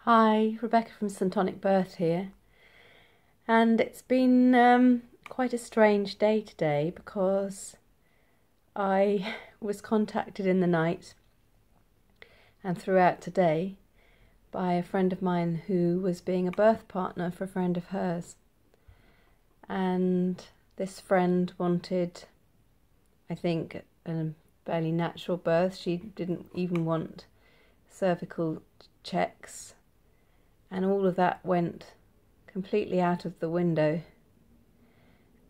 Hi, Rebecca from Syntonic Birth here, and it's been quite a strange day today because I was contacted in the night and throughout today by a friend of mine who was being a birth partner for a friend of hers, and this friend wanted, I think, a fairly natural birth. She didn't even want cervical checks. And all of that went completely out of the window.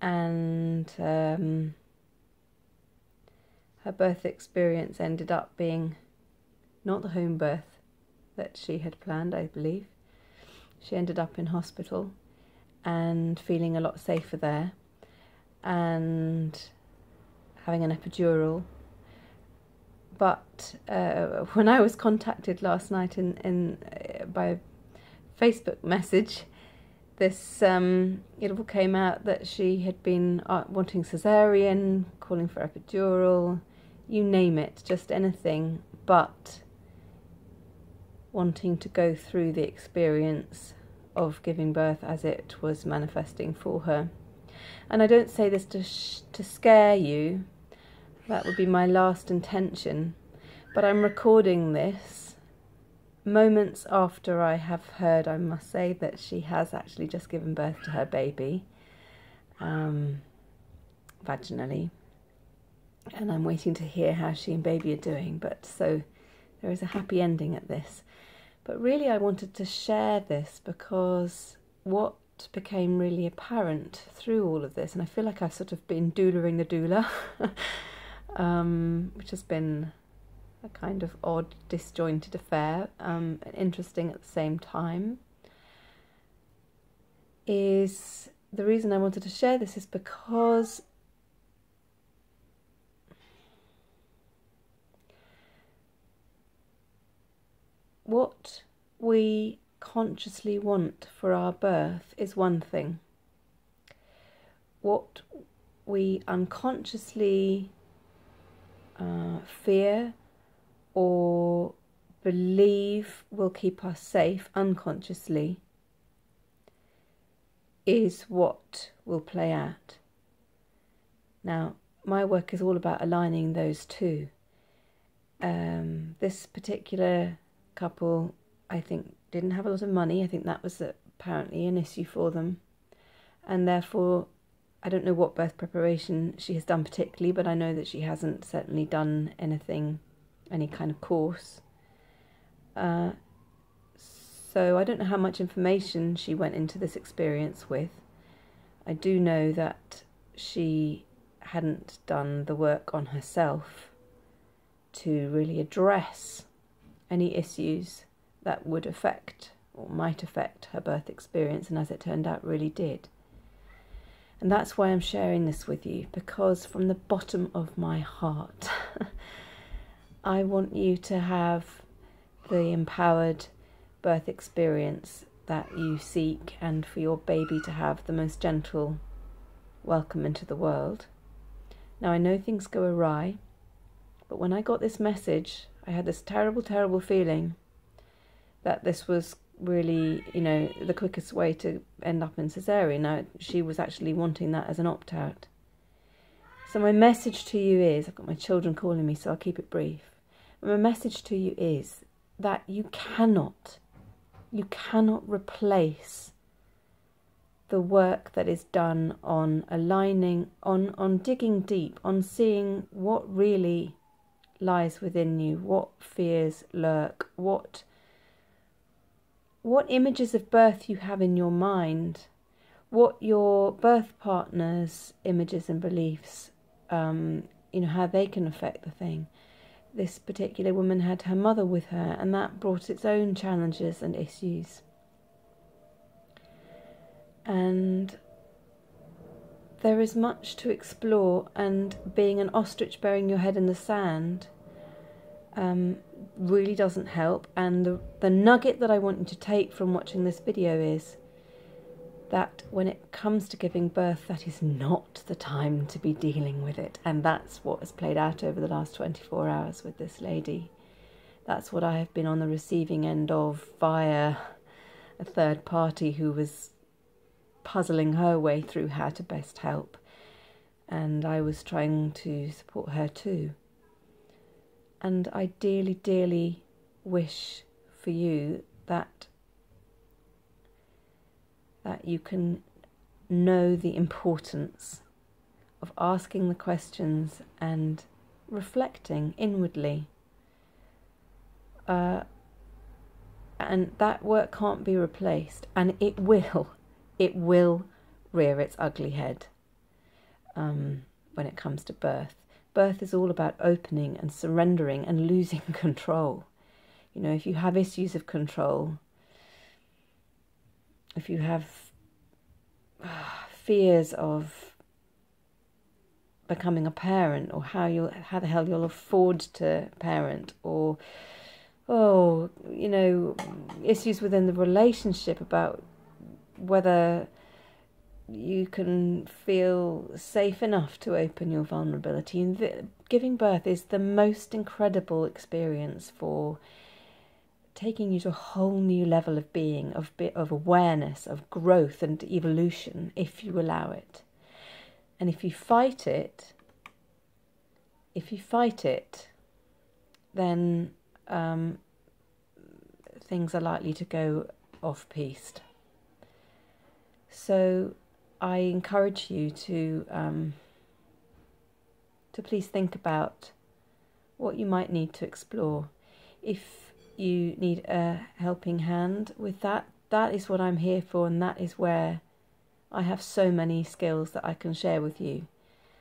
And her birth experience ended up being not the home birth that she had planned, I believe. She ended up in hospital and feeling a lot safer there and having an epidural. But when I was contacted last night by Facebook message, this it all came out that she had been wanting caesarean, calling for epidural, you name it, just anything but wanting to go through the experience of giving birth as it was manifesting for her. And I don't say this to scare you, that would be my last intention, but I'm recording this moments after I have heard, I must say, that she has actually just given birth to her baby vaginally, and I'm waiting to hear how she and baby are doing. But so there is a happy ending at this. But really I wanted to share this because what became really apparent through all of this, and I feel like I've sort of been doulaing the doula which has been a kind of odd, disjointed affair, and interesting at the same time, is the reason I wanted to share this is because what we consciously want for our birth is one thing. What we unconsciously fear or believe will keep us safe unconsciously is what will play out. Now, my work is all about aligning those two. This particular couple, I think, didn't have a lot of money. I think that was apparently an issue for them, and therefore I don't know what birth preparation she has done particularly, but I know that she hasn't certainly done anything, any kind of course. So I don't know how much information she went into this experience with. I do know that she hadn't done the work on herself to really address any issues that would affect or might affect her birth experience, and as it turned out, really did. And that's why I'm sharing this with you, because from the bottom of my heart I want you to have the empowered birth experience that you seek, and for your baby to have the most gentle welcome into the world. Now, I know things go awry, but when I got this message, I had this terrible, terrible feeling that this was really, the quickest way to end up in caesarean. Now, she was actually wanting that as an opt-out. So my message to you is, I've got my children calling me, so I'll keep it brief. My message to you is that you cannot replace the work that is done on aligning, on digging deep, on seeing what really lies within you, what fears lurk, what images of birth you have in your mind, what your birth partner's images and beliefs, how they can affect the thing. This particular woman had her mother with her, and that brought its own challenges and issues. And there is much to explore, and being an ostrich burying your head in the sand really doesn't help. And the nugget that I want you to take from watching this video is that when it comes to giving birth, that is not the time to be dealing with it. And that's what has played out over the last 24 hours with this lady. That's what I have been on the receiving end of via a third party who was puzzling her way through how to best help. And I was trying to support her too. And I dearly, dearly wish for you that you can know the importance of asking the questions and reflecting inwardly. And that work can't be replaced, and it will rear its ugly head when it comes to birth. Birth is all about opening and surrendering and losing control. You know, if you have issues of control, if you have fears of becoming a parent, or how the hell you'll afford to parent, or issues within the relationship about whether you can feel safe enough to open your vulnerability. And giving birth is the most incredible experience for taking you to a whole new level of being, of awareness, of growth and evolution, if you allow it. And if you fight it, then things are likely to go off-piste. So I encourage you to please think about what you might need to explore. If you need a helping hand with that, that is what I'm here for, and that is where I have so many skills that I can share with you.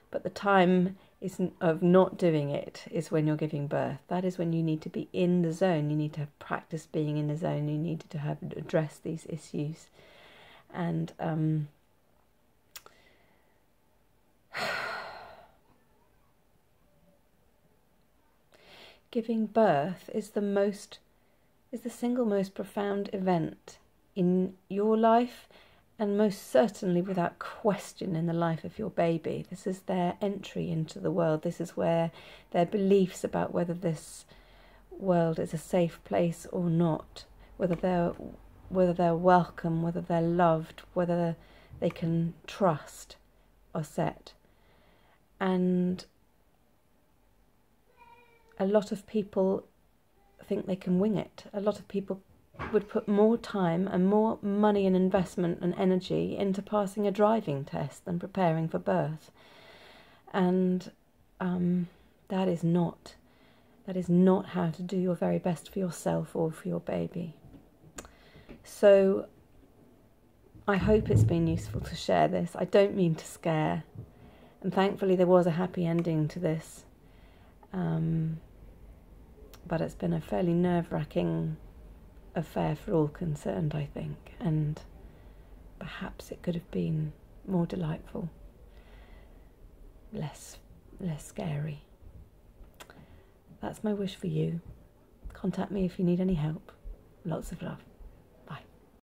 But the time of not doing it is when you're giving birth. That is when you need to be in the zone. You need to have practiced being in the zone. You need to have addressed these issues. And giving birth is the single most profound event in your life, and most certainly without question in the life of your baby. This is their entry into the world. This is where their beliefs about whether this world is a safe place or not, whether they're welcome, whether they're loved, whether they can trust, are set. And a lot of people think they can wing it. A lot of people would put more time and more money and investment and energy into passing a driving test than preparing for birth. And that is not how to do your very best for yourself or for your baby. So I hope it's been useful to share this. I don't mean to scare, and thankfully there was a happy ending to this. But it's been a fairly nerve-wracking affair for all concerned, I think, and perhaps it could have been more delightful, less scary. That's my wish for you. Contact me if you need any help. Lots of love.